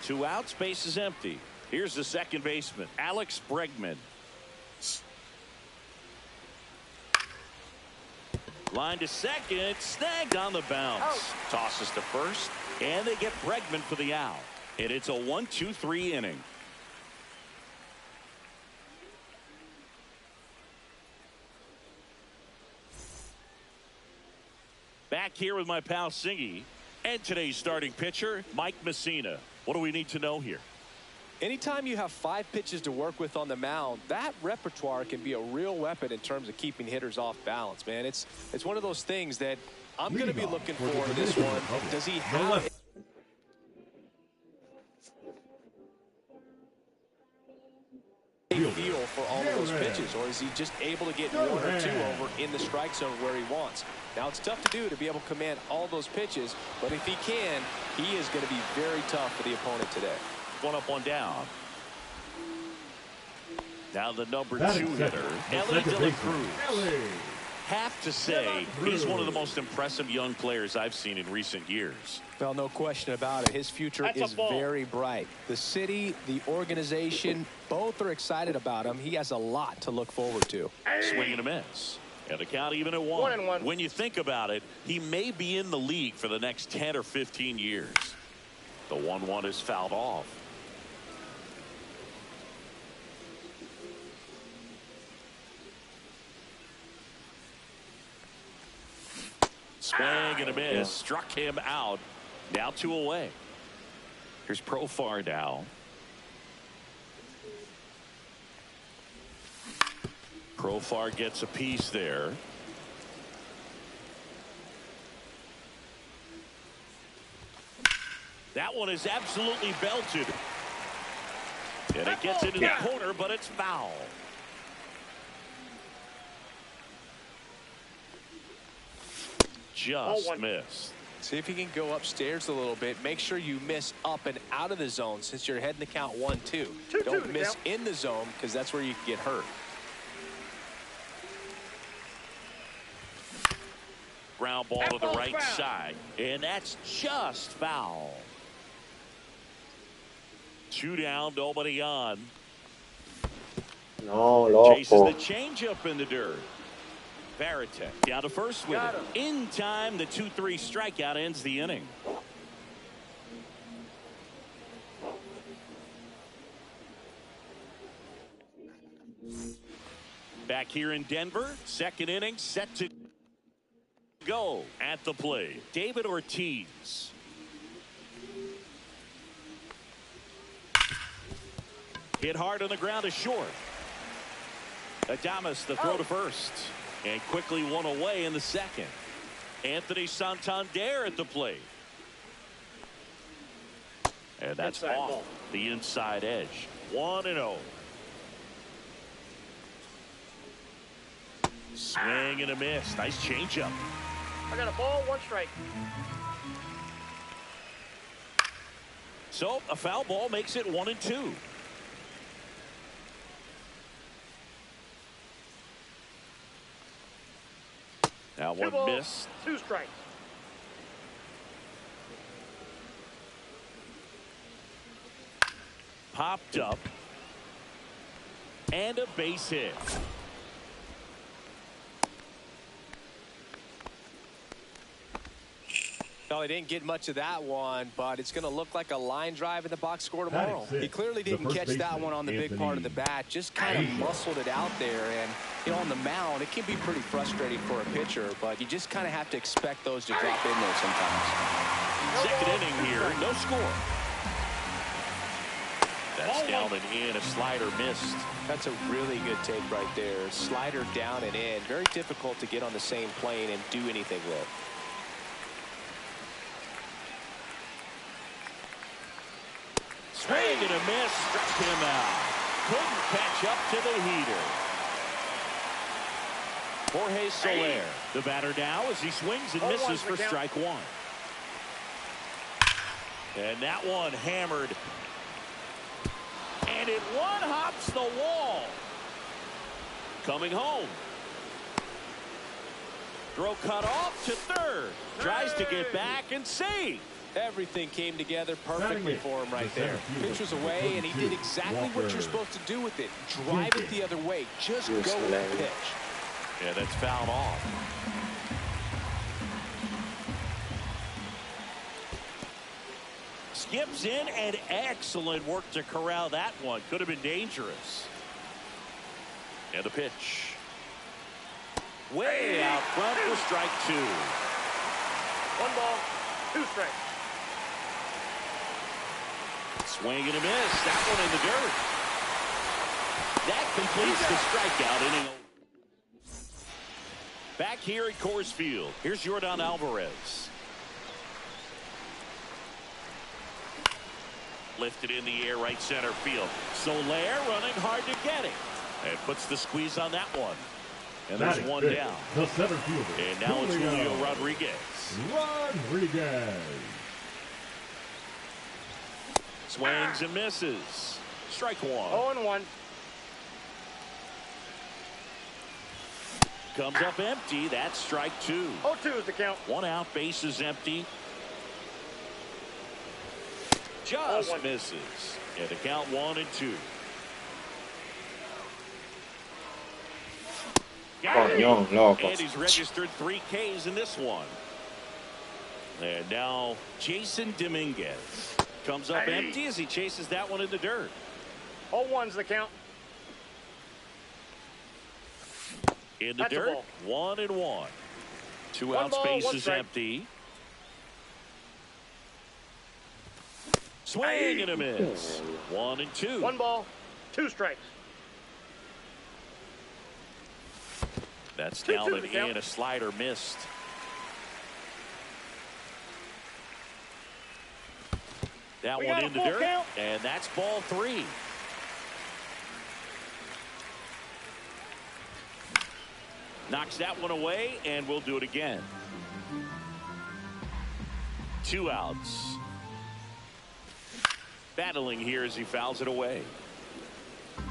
2 outs, base is empty. Here's the second baseman, Alex Bregman. Line to second, snagged on the bounce. Tosses to first, and they get Bregman for the out. And it's a 1-2-3 inning. Back here with my pal Singy and today's starting pitcher, Mike Messina. What do we need to know here? Anytime you have 5 pitches to work with on the mound, that repertoire can be a real weapon in terms of keeping hitters off balance, man. It's one of those things that I'm going to be looking for in this one. Does he have a feel for all of those pitches, or is he just able to get 1 or 2 over in the strike zone where he wants? Now, it's tough to do to be able to command all those pitches, but if he can, he is going to be very tough for the opponent today. 1 up, 1 down. Now the number 2 hitter, Ellie De La Cruz. Have to say, he's one of the most impressive young players I've seen in recent years. Well, no question about it. His future is very bright. The city, the organization, both are excited about him. He has a lot to look forward to. Swing and a miss. And the count even at 1. When you think about it, he may be in the league for the next 10 or 15 years. The 1-1 is fouled off. Swing and a miss. Struck him out. Now 2 away. Here's Profar now. Profar gets a piece there. That one is absolutely belted. And it gets into the corner, but it's foul. Just missed. See if you can go upstairs a little bit. Make sure you miss up and out of the zone since you're heading to count 1-2. Don't miss in the zone because that's where you can get hurt. Ground ball to the right side. And that's just foul. 2 down, nobody on. No, loco. Chases the changeup in the dirt. Varitek down to first with it. In time, the 2-3 strikeout ends the inning. Back here in Denver, second inning set to go at the plate. David Ortiz. Hit hard on the ground is short. Adames the throw to first. And quickly 1 away in the second. Anthony Santander at the plate. And that's inside off ball. The inside edge. 1-0. Swing and a miss. Nice changeup. I got a ball, 1 strike. So a foul ball makes it 1-2. Now 1 miss. 2 strikes. Popped up. And a base hit. Well, he didn't get much of that one, but it's going to look like a line drive in the box score tomorrow. He clearly didn't catch that one on the big part of the bat. Just kind of muscled it out there. And, you know, on the mound, it can be pretty frustrating for a pitcher, but you just kind of have to expect those to drop in there sometimes. Second inning here, no score. That's down and in. A slider missed. That's a really good take right there. Slider down and in. Very difficult to get on the same plane and do anything with. Swing and a miss, struck him out. Couldn't catch up to the heater. Jorge Soler, the batter now as he swings and misses for strike 1. And that one hammered. And it one-hops the wall. Coming home. Throw cut off to third. Tries to get back and save. Everything came together perfectly for him right there. Pitch was away, and he did exactly what you're supposed to do with it. Drive it the other way. Just go with the pitch. Yeah, that's fouled off. Skips in, and excellent work to corral that one. Could have been dangerous. And the pitch. Way out front for strike 2. 1 ball, 2 strikes. Swing and a miss. That one in the dirt. That completes the strikeout inning. Back here at Coors Field, here's Yordan Alvarez. Lifted in the air, right center field. Soler running hard to get it. And puts the squeeze on that one. And there's 1 down. The center fielder. And now it's Julio Rodriguez. Swings and misses. Strike 1. 0-1. Comes up empty. That's strike 2. 0-2 is the count. 1 out. Base is empty. Just misses. And the count 1-2. Coñón, locos. And he's registered 3 Ks in this one. And now Jason Dominguez comes up empty as he chases that one in the dirt. 0-1's the count. In the dirt, 1-1. 2 out, space is empty. Swing and a miss. 1-2. 1 ball, 2 strikes. That's down and in. A slider missed. That one in the dirt, and that's ball 3. Knocks that one away, and we'll do it again. 2 outs. Battling here as he fouls it away.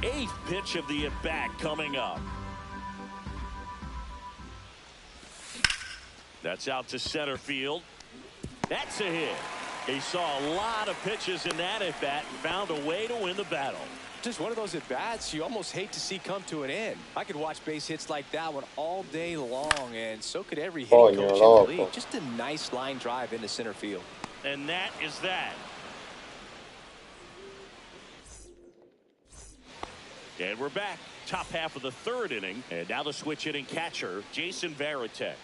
8th pitch of the at-bat coming up. That's out to center field. That's a hit. He saw a lot of pitches in that at-bat and found a way to win the battle. Just one of those at-bats you almost hate to see come to an end. I could watch base hits like that one all day long, and so could every hitting coach in the league. Just a nice line drive into center field. And that is that. And we're back. Top half of the 3rd inning. And now the switch hitting catcher, Jason Varitek.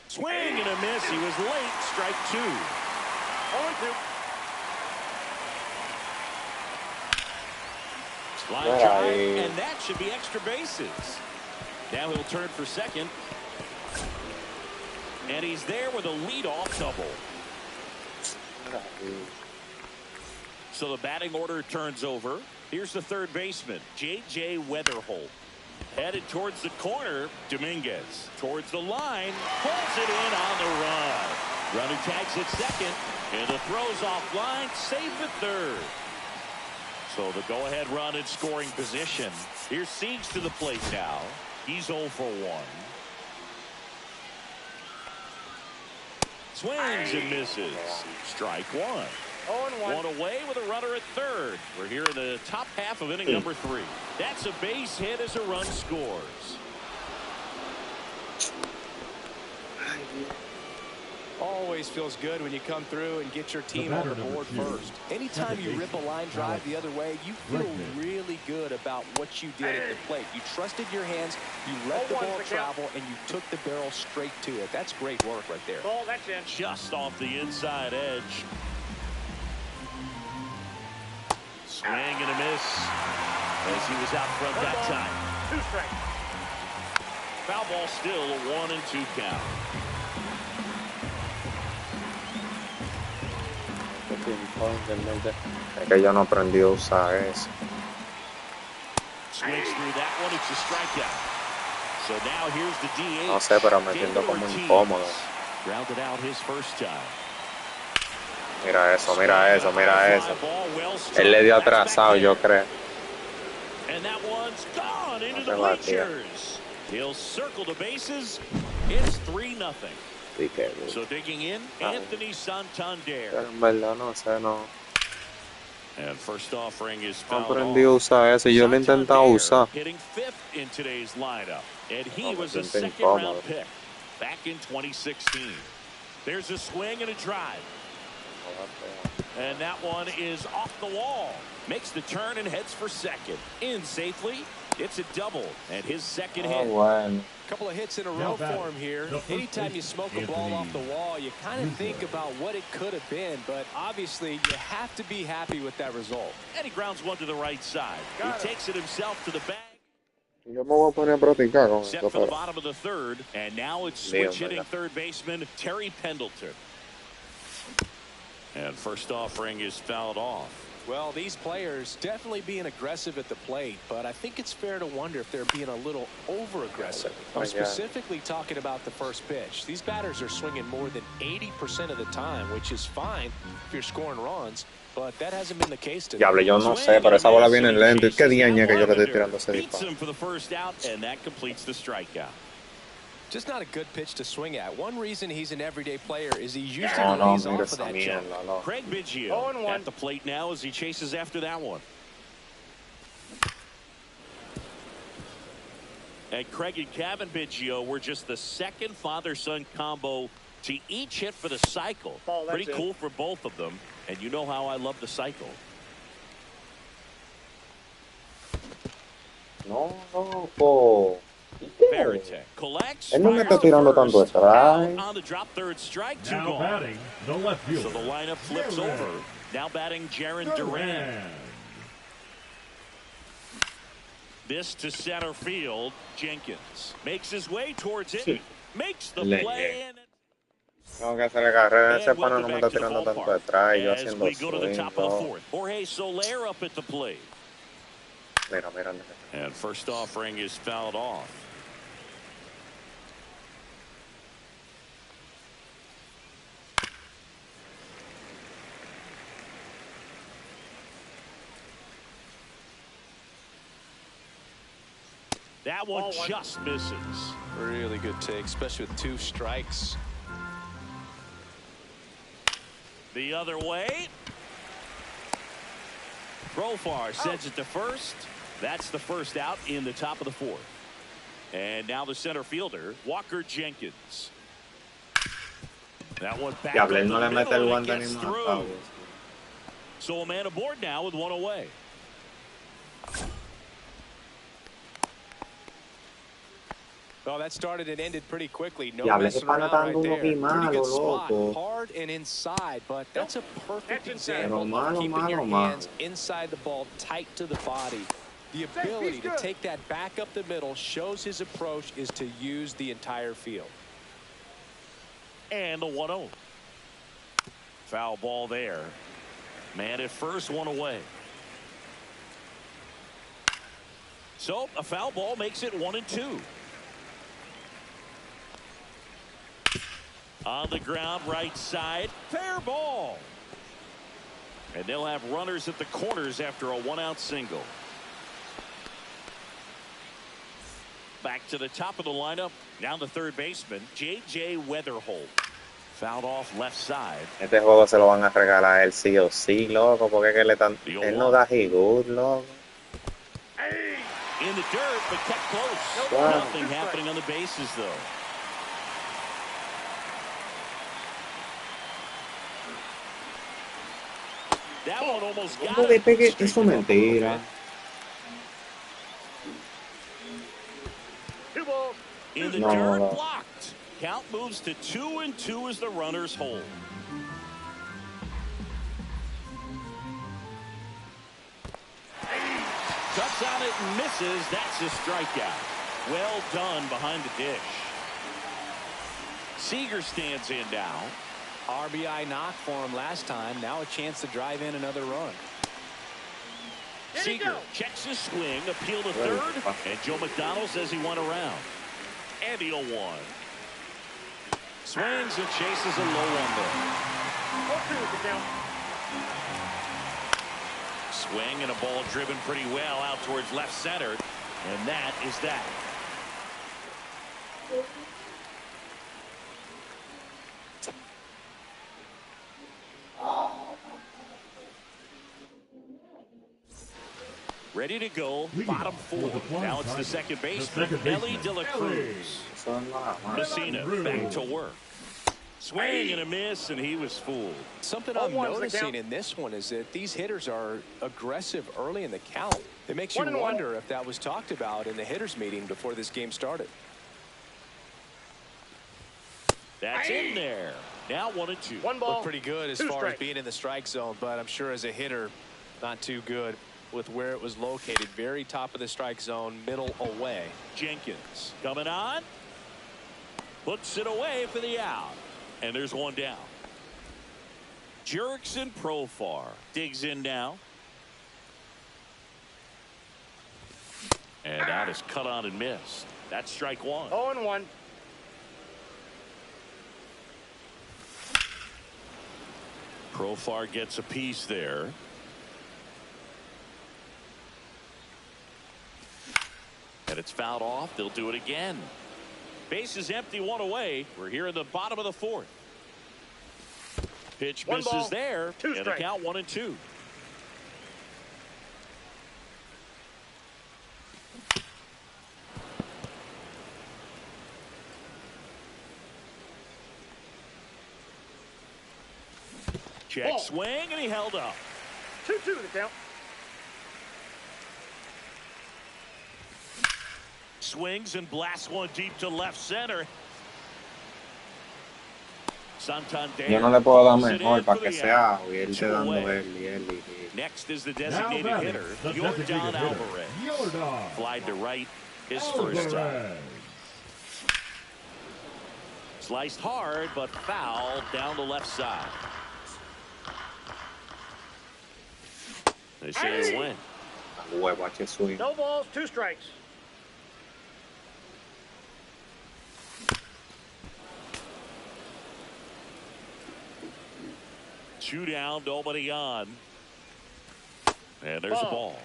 Swing and a miss. He was late. Strike 2. 0-2. Line drive, and that should be extra bases. Now he'll turn for second. And he's there with a leadoff double. So the batting order turns over. Here's the 3rd baseman, J.J. Weatherholt. Headed towards the corner, Dominguez. Towards the line, pulls it in on the run. Runner tags at second, and the throw's offline, safe at 3rd. So the go-ahead run in scoring position. Here's Siege to the plate now. He's 0 for 1. Swings and misses. Strike 1. 0-1. One away with a runner at 3rd. We're here in the top half of inning number 3. That's a base hit as a run scores. Always feels good when you come through and get your team on the board first. Anytime you rip a line drive the other way, you feel really good about what you did at the plate. You trusted your hands, you let the ball travel, and you took the barrel straight to it. That's great work right there. Ball, that's in. Just off the inside edge. Swing and a miss as he was out front that time. 2 strikes. Foul ball still, a 1-2 count. Es que yo no aprendí a usar eso. Swings through that one, it's a strikeout. So now here's the DH. No sé, pero me siento como incómodo. Grounded out his first time. Mira eso, mira eso, mira eso. Él le dio atrasado, yo creo. And that one's gone into the bleachers. He'll circle the bases. It's 3-0. So digging in, Anthony Santander. En verdad no sé, no. And first offering is No fouled aprendí a off. usar eso. Yo lo he intentado usar. Hitting 5th in today's lineup. And he me was a siento second-round incómodo. pick back in 2016. There's a swing and a drive. And that one is off the wall. Makes the turn and heads for second. In safely. It's a double. And his second hit. Bueno. Couple of hits in a row for him here. Anytime you smoke a ball off the wall, you kind of think about what it could have been, but obviously you have to be happy with that result. And he grounds one to the right side. He takes it himself to the bag. Yo me voy a poner a practicar con Set esto, for the pero bottom of the 3rd, and now it's switch hitting 3rd baseman Terry Pendleton. And first offering is fouled off. Well, these players definitely being aggressive at the plate, but I think it's fair to wonder if they're being a little over-aggressive. I'm specifically talking about the first pitch. These batters are swinging more than 80% of the time, which is fine if you're scoring runs, but that hasn't been the case today. Diablo, yo no sé, pero esa bola viene lento. ¿Y qué diaña que yo le estoy tirando ese Beats disparo? him for the first out, and that completes the strikeout. Just not a good pitch to swing at. One reason he's an everyday player is he usually No, lays mira off of esa that jump. mierda, no. Craig Biggio at the plate now as he chases after that one. And Craig and Kevin Biggio were just the second father-son combo to each hit for the cycle. Pretty cool for both of them. And you know how I love the cycle. No, loco. Collects, Él no me está fires to tirando tanto first. strike. Out on the drop, third strike, two Now gone. batting, the left fielder. So the lineup flips over. Now batting Jaron Duran. This to center field. Jenkins makes his way towards it. Makes the play. And Tengo que hacerle carrera. Ese and pana no welcome me back está to the tirando tanto ballpark strike. Yo as haciendo we go to the swing. top of the fourth. Jorge Soler up at the plate. Mira, mira, mira. And first offering is fouled off. That one just misses. Really good take, especially with 2 strikes. The other way. Profar sends it to first. That's the first out in the top of the fourth. And now the center fielder, Walker Jenkins. That one back. Diablo, él no le mete el middle, guante and it ni gets más. through. So a man aboard now with one away. Well, that started and ended pretty quickly. No Diablo, messing ese pana around está right dando uno there. bien Pretty malo, good spot. loco. Hard and inside, but that's a perfect example Pero malo, of keeping malo, your malo. hands inside the ball, tight to the body. The ability to take that back up the middle shows his approach is to use the entire field. And the 1-0. Foul ball there. Man at first, one away. So a foul ball makes it 1-2. On the ground, right side, fair ball. And they'll have runners at the corners after a 1-out single. Back to the top of the lineup. Down the third baseman, J.J. Weatherholt. Fouled off left side. Este juego se lo van a regalar a él sí o sí, loco, porque es que le están... Él no da he good, loco. In the dirt, but kept close. Wow. Nothing happening on the bases, though. That one almost got No le it. pegue, eso es mentira. In the No, dirt, no. blocked. Count moves to 2-2 as the runners hold. Cuts on it and misses. That's a strikeout. Well done behind the dish. Seager stands in now. RBI knock for him last time. Now a chance to drive in another run. Seager checks his swing, appeal to third, and Joe McDonald says he went around. And the 0-1. Swings and chases a low one there. Swing and a ball driven pretty well out towards left center, and that is that. Ready to go, bottom fourth. Now it's the second baseman, Ellie De La Cruz. Messina back to work. Swing and a miss, and he was fooled. Something I'm noticing in this one is that these hitters are aggressive early in the count. It makes you wonder if that was talked about in the hitters meeting before this game started. That's in there. Now 1-2. Looked pretty good as far as being in the strike zone, but I'm sure as a hitter, not too good with where it was located. Very top of the strike zone, middle away. Jenkins coming on. Puts it away for the out. And there's one down. Jurickson Profar digs in now. And that is cut on and missed. That's strike one. 0-1. Profar gets a piece there. And it's fouled off. They'll do it again. Base is empty, one away. We're here in the bottom of the fourth. Pitch misses there, and the count 1-2. Check swing, and he held up. 2-2 the count. Swings and blasts one deep to left center. Santander. Yo no le puedo dar mejor para que sea y él te dando él. Next is the designated hitter, Yordan Alvarez. Flied to right his first time. Sliced hard, but foul down the left side. They say he win. No balls, 2 strikes. Two down, nobody on. And there's a ball.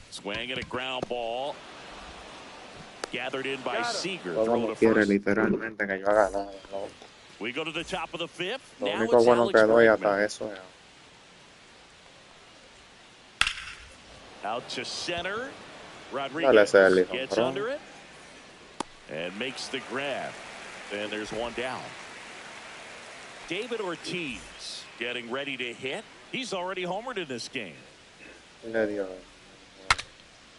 Swing and a ground ball. Gathered in by Seager. Throw to first. Literalmente que yo haga nada. We go to the top of the fifth. Lo Now único it's bueno Alex que doy Bregman. hasta eso es. Out to center. Dale Rodriguez ese Ellis, gets bro. under it and makes the grab. And there's one down. David Ortiz getting ready to hit. He's already homered in this game. Le dio.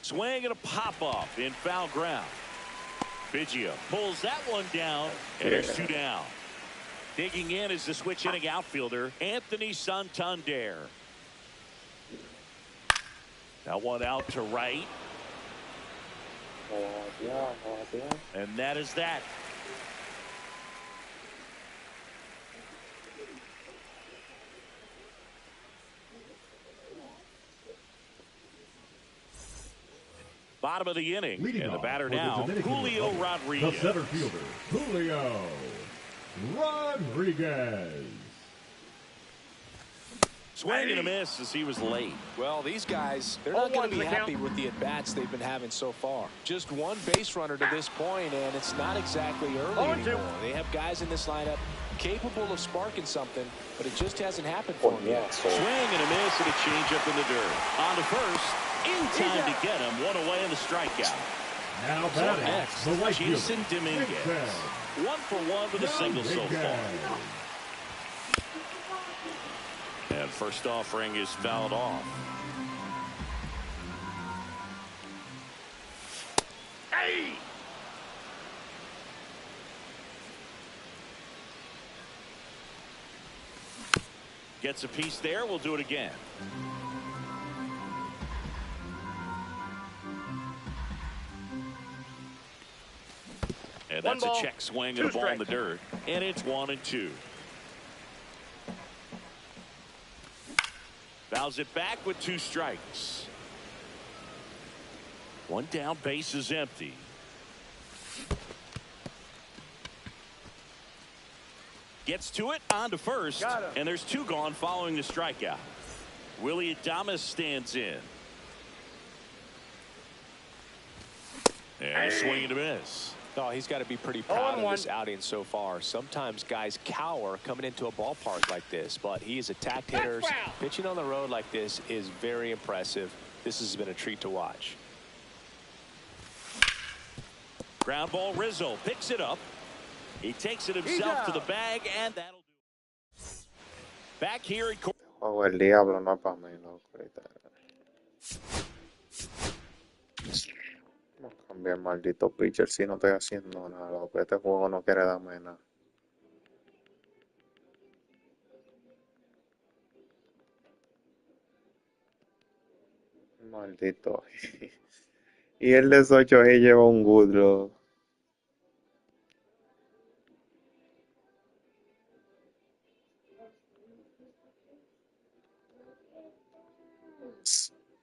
Swing and a pop-up in foul ground. Biggio pulls that one down, and there's 2 down. Digging in is the switch hitting outfielder, Anthony Santander. That one out to right. And that is that. Bottom of the inning, and the batter now, Julio Rodriguez. The center fielder, Julio Rodriguez. Swing and a miss as he was late. Well, these guys, they're not going to be happy with the at-bats they've been having so far. Just one base runner to this point, and it's not exactly early anymore. They have guys in this lineup capable of sparking something, but it just hasn't happened for them yet. Swing and a miss and a changeup in the dirt. On to first, in time to get him. One away in the strikeout. Now So batting, next, the right Jason fielder, Dominguez. Vincent. 1 for 1 with a single so far. And first offering is fouled off. Hey! Gets a piece there. We'll do it again. And that's a check swing and a ball in the dirt. And it's 1-2. Fouls it back with 2 strikes. One down, base is empty. Gets to it, on to first, and there's 2 gone following the strikeout. Willie Adames stands in. And a swing and a miss. Oh, he's got to be pretty proud of this outing so far. Sometimes guys cower coming into a ballpark like this, but he has attacked hitters. Pitching on the road like this is very impressive. This has been a treat to watch. Ground ball, Rizzo picks it up. He takes it himself to the bag, and that'll do it. Back here at Juego el diablo, no para mí, loco. No cambié el maldito pitcher si no estoy haciendo nada, loco. Este juego no quiere darme nada. Maldito. Y el de 8 ahí lleva un good, loco.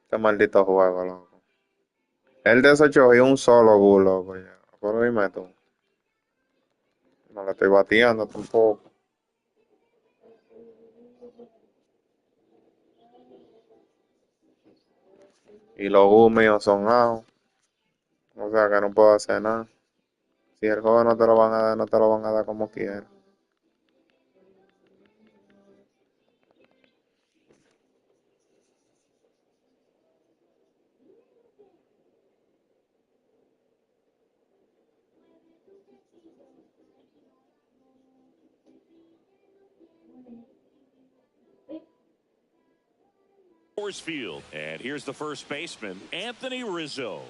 Este maldito juego, loco. El de 8 y un solo good, loco. Ya. Pero dime tú. No le estoy bateando tampoco. Y los Gus míos son out. O sea que no puedo hacer nada. Si el juego no te lo van a dar, no te lo van a dar como quieras. Field. And here's the first baseman, Anthony Rizzo.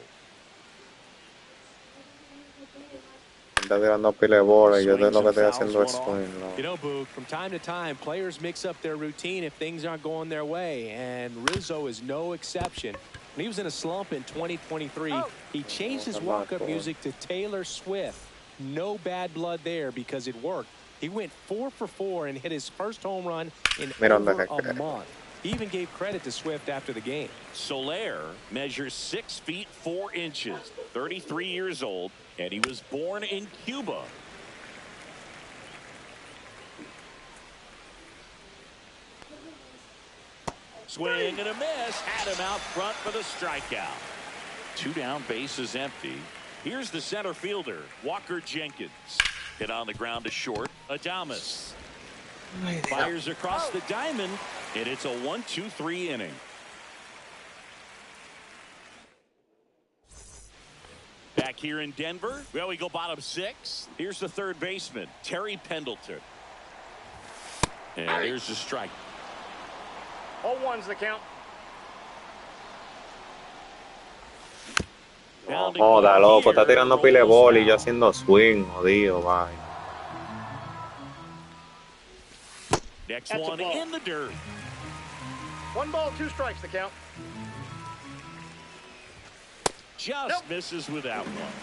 Está tirando pile de bola y yo de lo que estoy haciendo es swing. You know, Boo, from time to time, players mix up their routine if things aren't going their way, and Rizzo is no exception. When he was in a slump in 2023, he changed his walk-up music to Taylor Swift. No bad blood there because it worked. He went 4 for 4 and hit his first home run in over a month. He even gave credit to Swift after the game. Soler measures 6 feet 4 inches, 33 years old, and he was born in Cuba. Swing and a miss. Had him out front for the strikeout. 2 down, bases empty. Here's the center fielder, Walker Jenkins. Hit on the ground to short. Adames fires across the diamond, and it's a 1-2-3 inning. Back here in Denver, well, we go bottom 6. Here's the third baseman, Terry Pendleton. And here's the strike. 0-1's the count. No joda, loco, está tirando pile de bola y yo haciendo swing, jodido, vaya. Next one in the dirt. 1 ball, 2 strikes the count. Just misses with that one.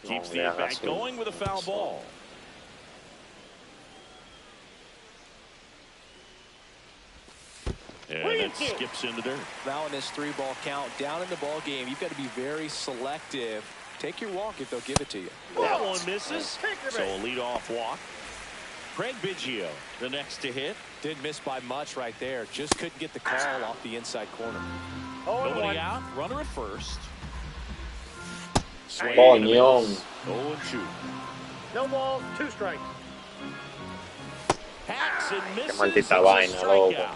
Keeps the at-bat going with a foul ball. And it skips in the dirt. Now in this 3-ball count, down in the ball game, you've got to be very selective. Take your walk if they'll give it to you. That one misses. So a leadoff walk. Craig Biggio, the next to hit. Didn't miss by much right there. Just couldn't get the call off the inside corner. Nobody out. Runner at first. Swing Oh, and a miss. 0-2. No ball, 2 strikes. Hacks and misses. Maldita vaina, loco.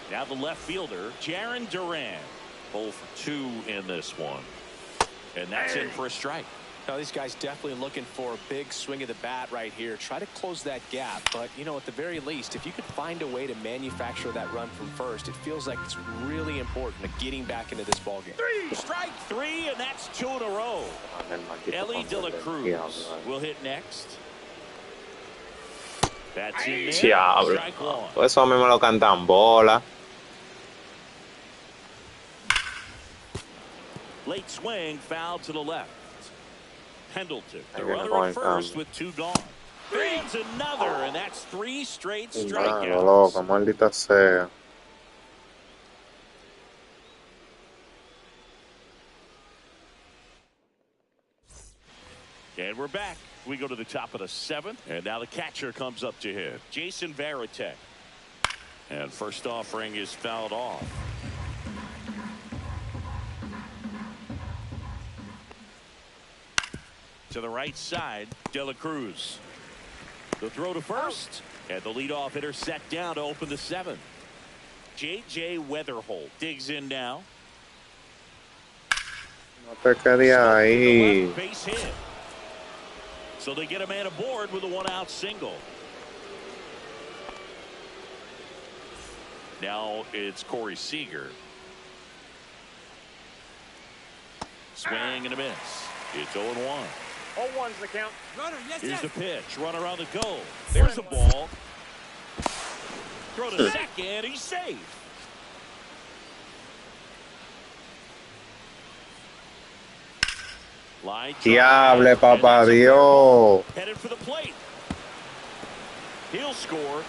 Now the left fielder, Jaron Duran. 0 for 2 in this one. And that's in for a strike. Now these guys definitely looking for a big swing of the bat right here. Try to close that gap. But, you know, at the very least, if you could find a way to manufacture that run from first, it feels like it's really important to getting back into this ballgame. 3, strike 3, and that's 2 in a row. Ellie De La Cruz will hit next. That's in there. Strike 1. Todo eso a mí me lo cantan bola. Late swing, foul to the left. Pendleton, the runner at first with 2 gone. Fans another, and that's 3 straight strikeouts. Loco, maldita sea. And we're back. We go to the top of the 7th, and now the catcher comes up to hit. Jason Varitek. And first offering is fouled off. To the right side, De La Cruz. The throw to first, and the leadoff hitter set down to open the 7th. J.J. Weatherholt digs in now. No te quería ahí. Base hit. So they get a man aboard with a 1-out single. Now it's Corey Seager. Swing and a miss. It's 0-1. 0-1's the count. Here's the pitch. Runner on the goal. There's a ball. Throw to second. He's safe. Diable, papá Dios. Headed for the plate. He'll score.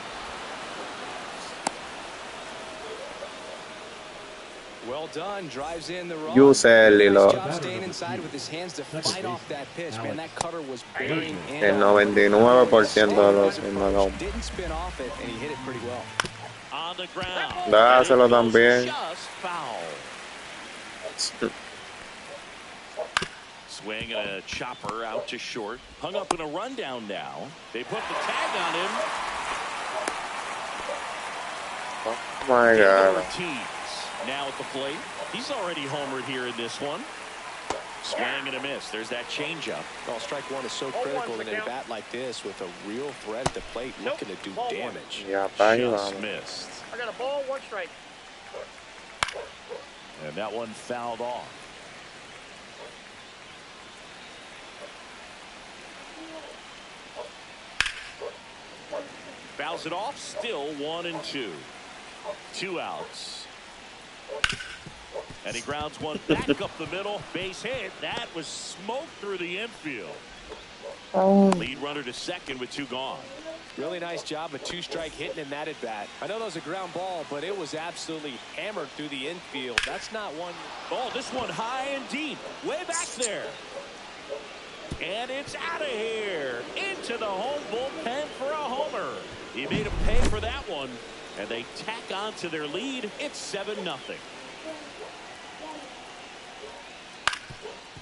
1 Well done. Drives in the run. Useless, Nice loco. job staying inside with his hands to fight off that pitch. Man, that cutter was bearing in. El 99% de los swings. Didn't spin off it, and he hit it pretty well. On the ground. Dáselo también. Just foul. Swing and a chopper out to short. Hung up in a rundown now. They put the tag on him. Oh my God. Ortiz now at the plate. He's already homered here in this one. Swing and a miss. There's that changeup. Well, strike one is so critical in a bat like this with a real threat at the plate looking to do damage. Ya está ahí, Just vamos. missed. I got a ball, 1 strike. And that one fouled off. Fouls it off. Still 1-2. 2 outs. And he grounds one back up the middle. Base hit. That was smoked through the infield. Lead runner to second with 2 gone. Really nice job, a 2-strike hitting in that at bat. I know that was a ground ball, but it was absolutely hammered through the infield. That's not one. Oh, this one high and deep. Way back there. And it's out of here. Into the home bullpen for a homer. He made him pay for that one. And they tack on to their lead. It's 7-0.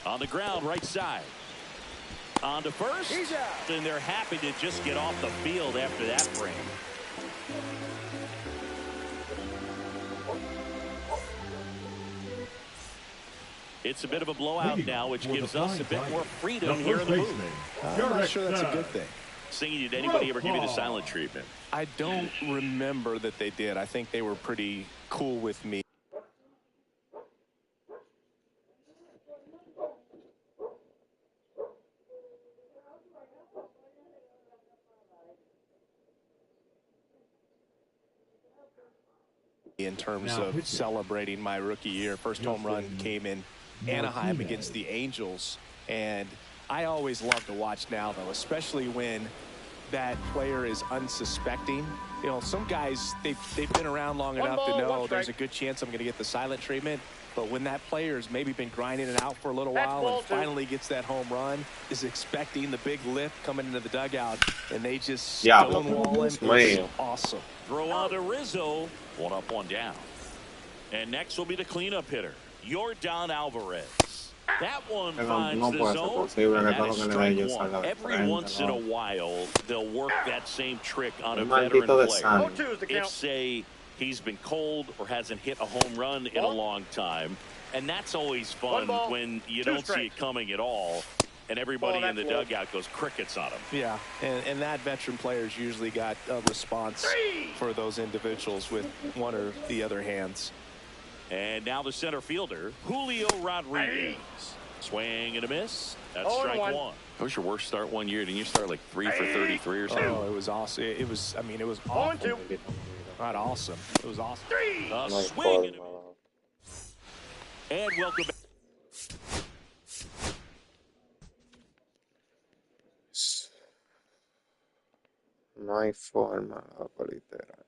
On the ground, right side. On to first. And they're happy to just get off the field after that frame. It's a bit of a blowout now, which gives us a bit more freedom here in the booth. I'm not sure that's a good thing. Singing, did anybody ever give you the silent treatment? I don't remember that they did. I think they were pretty cool with me. In terms of celebrating my rookie year. First home run came in Anaheim against the Angels, and I always love to watch now, though, especially when that player is unsuspecting. You know, some guys, they've been around long enough to know there's a good chance I'm going to get the silent treatment. But when that player's maybe been grinding it out for a little while and finally gets that home run, is expecting the big lift coming into the dugout, and they just stonewall him. It's awesome. Throw on to Rizzo. 1 up, 1 down. And next will be the cleanup hitter, Yordan Alvarez. That one finds the zone. That is strike one. Every once in a while, they'll work that same trick on a veteran player. If, say, he's been cold or hasn't hit a home run in a long time. And that's always fun when you don't see it coming at all. And everybody in the dugout goes crickets on him. Yeah, and that veteran player's usually got a response for those individuals with one or the other hands. And now the center fielder, Julio Rodriguez. Swing and a miss. That's strike 1. That was your worst start one year. Didn't you start like 3 for 33 or something? Oh, it was awesome. It was, I mean, it was awful. Not awesome. It was awesome. Swing and welcome back. No hay forma, loco, literal.